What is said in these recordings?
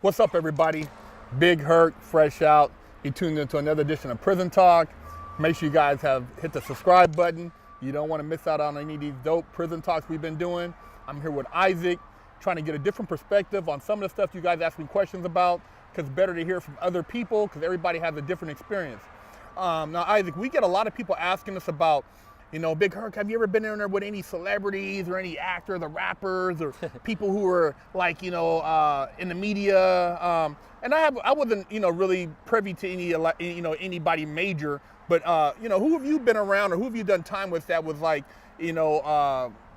What's up, everybody? Big Hurt, fresh out. You tuned into another edition of Prison Talk. Make sure you guys have hit the subscribe button. You don't want to miss out on any of these dope prison talks we've been doing. I'm here with Isaac, trying to get a different perspective on some of the stuff you guys ask me questions about, because it's better to hear from other people, because everybody has a different experience. Now, Isaac, we get a lot of people asking us about, Big Herc, have you ever been in there with any celebrities or any actors or rappers or people who were like, in the media? And I wasn't, really privy to any, anybody major, but, who have you been around or who have you done time with that was like,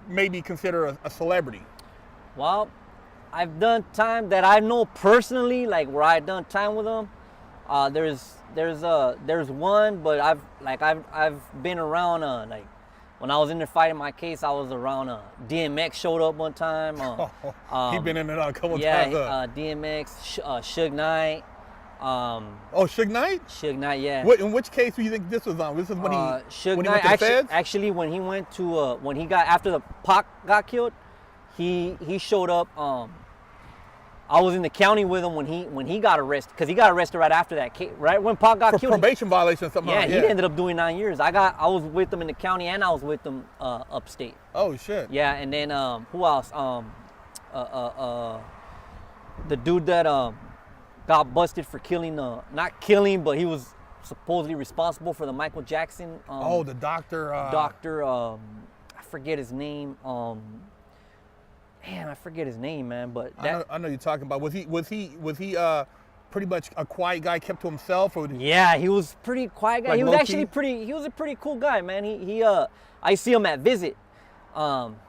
maybe consider a celebrity? Well, I've done time that I know personally, like where I've done time with them. There's one, but I've been around like when I was in there fighting my case, I was around DMX showed up one time. He's been in it a couple times. Yeah, DMX, Suge Knight. Suge Knight? Suge Knight, yeah. In which case do you think this was on? This is when he Suge when Knight, he went to the feds? actually when he went to when he got after the Pac got killed, he showed up. I was in the county with him when he got arrested, because he got arrested right after that case, right when Pac got killed. For probation violation or something. Yeah, he ended up doing 9 years. I was with him in the county and I was with him upstate. Oh shit. Yeah, and then who else? The dude that got busted for killing, not killing, but he was supposedly responsible for the Michael Jackson. The doctor. I forget his name. Man, I forget his name, man. But I know you're talking about. Was he pretty much a quiet guy, kept to himself? Or yeah, he was pretty quiet guy. Like he was low-key? He was a pretty cool guy, man. I see him at Visit.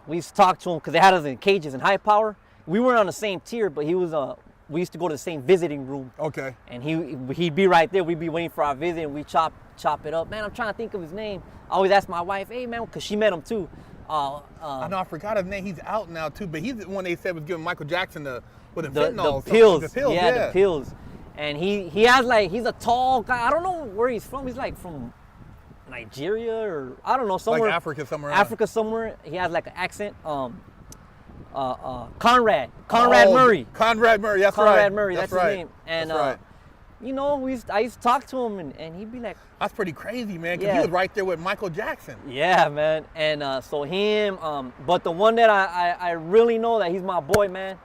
We used to talk to him because they had us in cages in High Power. We weren't on the same tier, but he was we used to go to the same visiting room. Okay. And he'd be right there. We'd be waiting for our visit, and we chop it up. Man, I'm trying to think of his name. I always ask my wife, hey man, because she met him too. I know, I forgot his name. He's out now too, but he's the one they said was giving Michael Jackson the pills. The pills, yeah, the pills. And he's a tall guy. I don't know where he's from. He's like from Nigeria or I don't know, somewhere. Like Africa somewhere. Africa somewhere. He has like an accent. Conrad Murray. Conrad Murray, that's right. Conrad Murray, that's his right. name. And that's right. I used to talk to him, and he'd be like, that's pretty crazy, man, because yeah. he was right there with Michael Jackson. Yeah, man. And so him, but the one that I really know that he's my boy, man.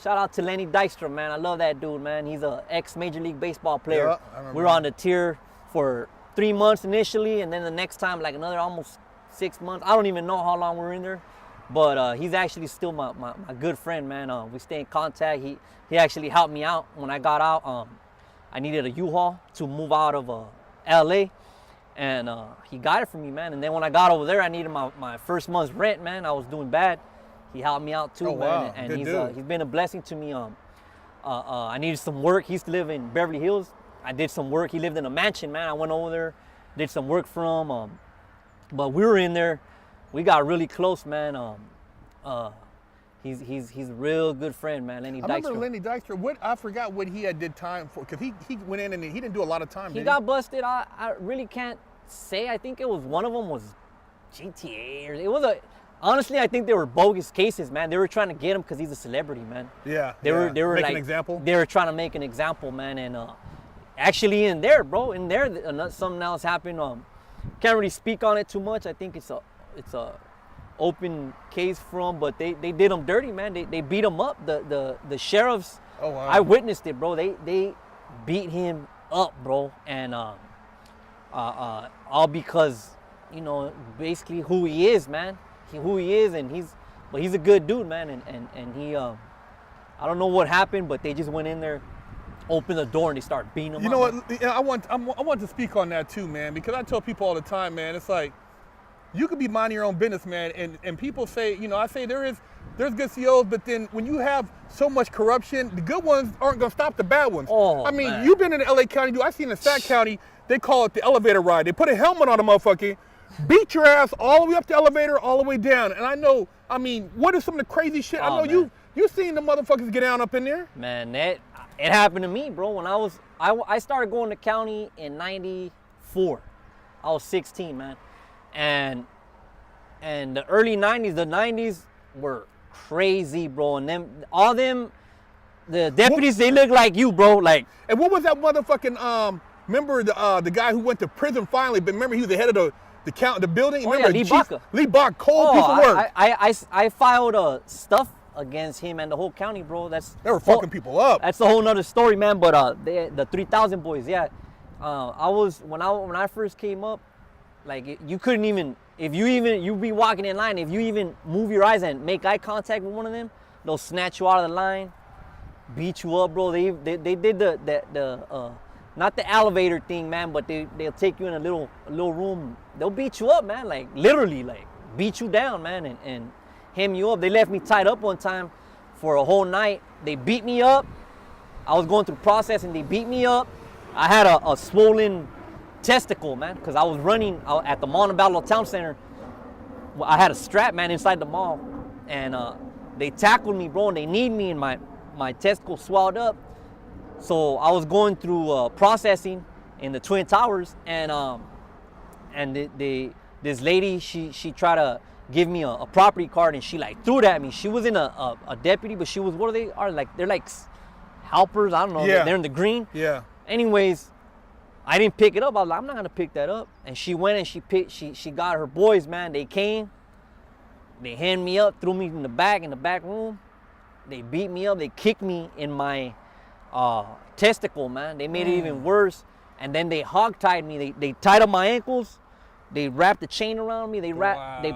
Shout out to Lenny Dykstra, man. I love that dude, man. He's a ex-Major League Baseball player. Yeah, I remember. We were on the tier for 3 months initially, and then the next time, like another almost 6 months. I don't even know how long we were in there. But he's actually still my good friend, man. We stay in contact. He actually helped me out when I got out. I needed a U-Haul to move out of LA, and he got it for me, man. And then when I got over there, I needed my first month's rent, man. I was doing bad. He helped me out too, man. Wow. And Good he's been a blessing to me. I needed some work. He used to live in Beverly Hills. I did some work. He lived in a mansion, man. I went over there, did some work for him. But we were in there. We got really close, man. He's a real good friend, man. Lenny Dykstra. I remember Lenny Dykstra. I forgot what he had did time for, because he went in and he didn't do a lot of time. He got busted. I really can't say. I think it was one of them was GTA, or it was honestly, I think they were bogus cases, man. They were trying to get him because he's a celebrity, man. Yeah. They were make like an example. They were trying to make an example, man. And actually, in there, something else happened. Can't really speak on it too much. I think it's a open case for him, but they did him dirty, man. They beat him up. The sheriffs. Oh wow. I witnessed it, bro. They beat him up, bro, and all because basically who he is, man. And he's a good dude, man. And he I don't know what happened, but they just went in there, opened the door, and they started beating him up. You know what? I want to speak on that too, man, because I tell people all the time, man. It's like, you could be minding your own business, man, and people say, I say there's good CEOs, but then when you have so much corruption, the good ones aren't gonna stop the bad ones. Oh, I mean, man. You've been in the LA County, dude. I seen in Sac County, they call it the elevator ride. They put a helmet on the motherfucker, beat your ass all the way up the elevator, all the way down. And I know, what is some of the crazy shit? I know man. you seen the motherfuckers get down up in there. Man, it happened to me, bro. When I started going to county in '94. I was 16, man. And the early 90s, the 90s were crazy, bro. And all them The deputies, they look like you, bro. Like, And what was that motherfucking remember the guy who went to prison finally? But remember he was the head of the building. Oh, Remember yeah, Lee Baca. Lee Baca, cold piece of work. I filed stuff against him and the whole county, bro. They were fucking people up. That's a whole nother story, man. But the 3,000 boys, yeah. When I first came up, like you couldn't even, if you be walking in line, if you even move your eyes and make eye contact with one of them, they'll snatch you out of the line, beat you up, bro. They did the not the elevator thing, man, but they'll take you in a little room. They'll beat you up, man, like literally, like beat you down, man, and hem you up. They left me tied up one time for a whole night. They beat me up. I was going through process and they beat me up. I had a swollen testicle, man, because I was running at the Montebello Town Center. I had a strap, man, inside the mall, and they tackled me, bro, and they kneed me, and my testicle swelled up. So I was going through processing in the Twin Towers, and this lady, she tried to give me a property card, and she like threw it at me. She wasn't a deputy, but she was, what are they? They're like helpers, I don't know. Yeah. They're in the green. Yeah. Anyways, I didn't pick it up. I was like, I'm not gonna pick that up. And she went and she got her boys, man. They came, they handed me up, threw me in the back room. They beat me up. They kicked me in my testicle, man. They made it even worse. And then they hog-tied me. They tied up my ankles. They wrapped the chain around me. They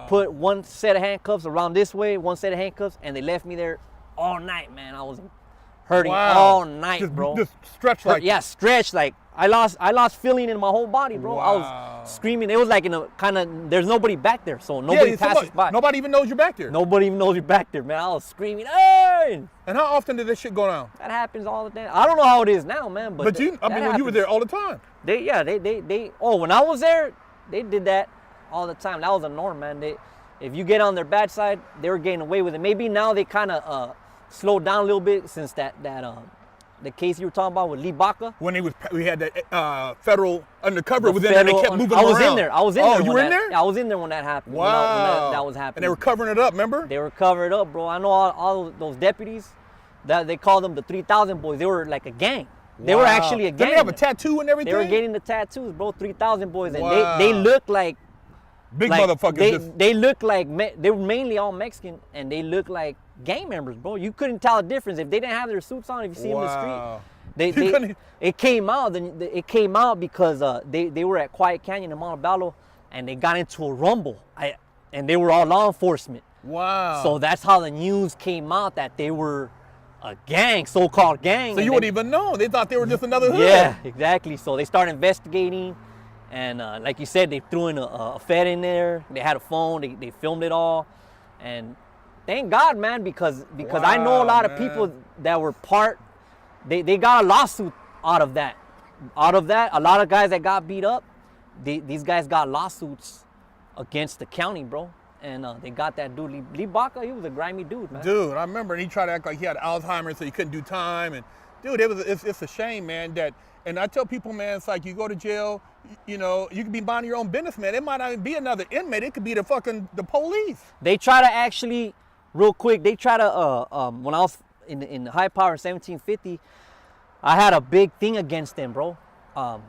put one set of handcuffs around this way, one set of handcuffs, and they left me there all night, man. I was hurting all night, bro. Just stretched like. Yeah, stretched like. I lost feeling in my whole body, bro. I was screaming. It was like in a kind of, there's nobody back there, so nobody passes by. Nobody even knows you're back there. Nobody even knows you're back there, man. I was screaming, hey! And how often did this shit go down? That happens all the time. I don't know how it is now, man, but when you were there all the time. When I was there, they did that all the time. That was a norm, man. If you get on their bad side, they were getting away with it. Maybe now they kind of slowed down a little bit since the case you were talking about with Lee Baca. When we had that federal undercover within there, they kept moving around. I was in there. Oh, you were in there? Yeah, I was in there when that happened. Wow. When that was happening. And they were covering it up, remember? They were covering it up, bro. I know all those deputies, that they called them the 3,000 boys. They were like a gang. They were actually a gang. Did they have a tattoo and everything? They were getting the tattoos, bro. 3,000 boys, and wow. they look like big motherfuckers. They look like they were mainly all Mexican, and they look like gang members, bro. You couldn't tell a difference if they didn't have their suits on. If you see them in the street. It came out because they were at Quiet Canyon in Montebello, and they got into a rumble. And they were all law enforcement. Wow. So that's how the news came out, that they were a gang, so-called gang. So you wouldn't even know. They thought they were just another hood. Yeah, exactly. So they started investigating, and like you said, they threw in a Fed in there. They had a phone. They filmed it all, and thank God, man, because I know a lot of people that were part. They got a lawsuit out of that. A lot of guys that got beat up, these guys got lawsuits against the county, bro. And they got that dude, Lee Baca. He was a grimy dude, man. Dude, I remember, and he tried to act like he had Alzheimer's, so he couldn't do time. And dude, it's a shame, man. And I tell people, man, it's like you go to jail, you know, you could be minding your own business, man. It might not even be another inmate. It could be the police. They try to actually, real quick, when I was in high power in 1750, I had a big thing against them, bro.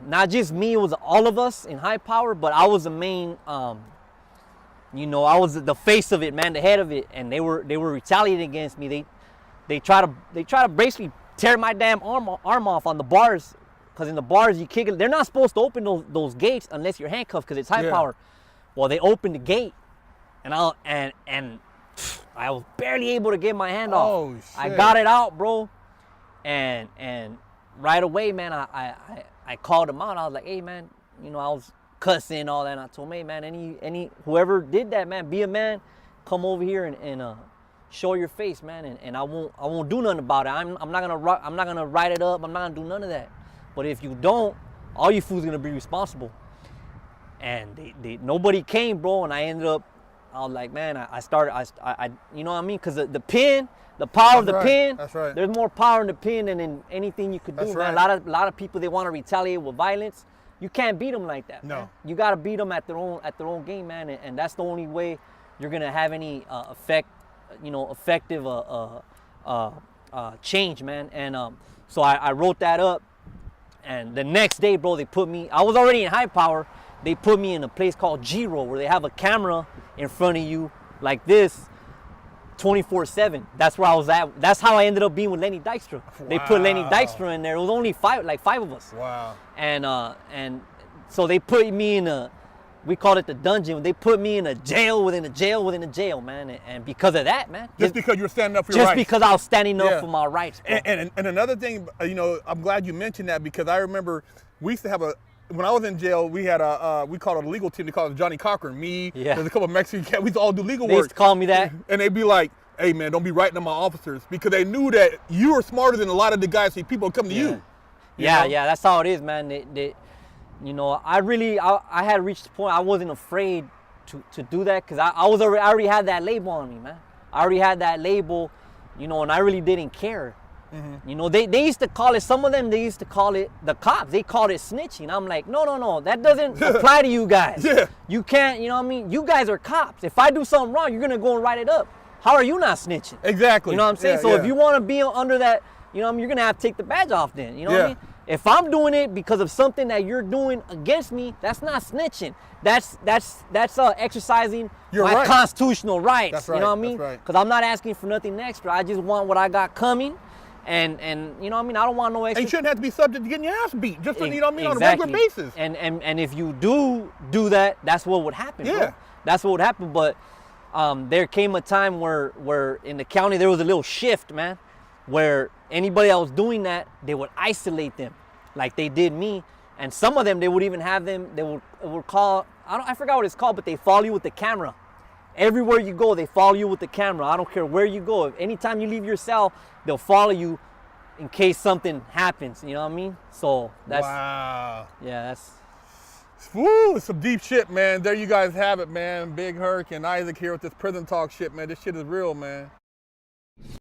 Not just me, it was all of us in high power, but I was the main, I was the face of it, man, the head of it, and they were retaliating against me. They try to basically tear my damn arm off on the bars, because in the bars you kick it. They're not supposed to open those gates unless you're handcuffed, because it's high power. Well, they opened the gate, and I was barely able to get my hand off. Oh, shit. I got it out, bro. And right away, man, I called him out. I was like, hey, man, I was cussing all that. And I told him, hey, man, any whoever did that, man, be a man, come over here and show your face, man. And I won't do nothing about it. I'm not gonna write it up. I'm not gonna do none of that. But if you don't, all you fools gonna be responsible. And nobody came, bro. And I ended up. I was like, man, I you know what I mean? Because the pin, the power of the pin, that's right. There's more power in the pin than in anything you could do, man. Right. A lot of people, they want to retaliate with violence. You can't beat them like that, no. Man. You got to beat them at their own game, man. And that's the only way you're going to have any effective change, man. And so I wrote that up, and the next day, bro, they put me. I was already in high power. They put me in a place called G-Roll, where they have a camera in front of you like this, 24/7. That's where I was at. That's how I ended up being with Lenny Dykstra. Wow. They put Lenny Dykstra in there. It was only five of us. Wow. And so they put me in a, we called it the dungeon. They put me in a jail within a jail within a jail, man. And because of that, man. Just because you were standing up for your rights. Just because I was standing up for my rights. And another thing, you know, I'm glad you mentioned that, because I remember we used to have when I was in jail, we had we called it a legal team. They called it Johnny Cochran. Me, there's a couple of Mexican cats. We used to all do legal work. They used to call me that. And they'd be like, hey, man, don't be writing to my officers, because they knew that you were smarter than a lot of the guys. See, people come to you. Yeah, that's how it is, man. You know, I had reached the point I wasn't afraid to do that, because I already had that label on me, man. I already had that label, you know, and I really didn't care. Mm-hmm. You know, they used to call it, some of them, they used to call it, the cops, they called it snitching. I'm like, no, that doesn't apply to you guys. Yeah. You can't, you know what I mean? You guys are cops. If I do something wrong, you're going to go and write it up. How are you not snitching? Exactly. You know what I'm saying? So if you want to be under that, you know what I mean, you're going to have to take the badge off then. You know what I mean? If I'm doing it because of something that you're doing against me, that's not snitching. That's exercising my constitutional rights. That's right. You know what I mean? Because I'm not asking for nothing extra. I just want what I got coming. And you know what I mean? I don't want no extra. And you shouldn't have to be subject to getting your ass beat, just you know what I mean, on a regular basis. And if you do that, that's what would happen. Yeah. Bro. That's what would happen. But there came a time where in the county there was a little shift, man, where anybody that was doing that, they would isolate them like they did me. And some of them, they would even have them, they would call, I forgot what it's called, but they follow you with the camera. Everywhere you go, they follow you with the camera. I don't care where you go. If anytime you leave your cell, they'll follow you in case something happens. You know what I mean? So that's, wow. Yeah, that's. Woo, it's some deep shit, man. There you guys have it, man. Big Herc and Isaac here with this prison talk shit, man. This shit is real, man.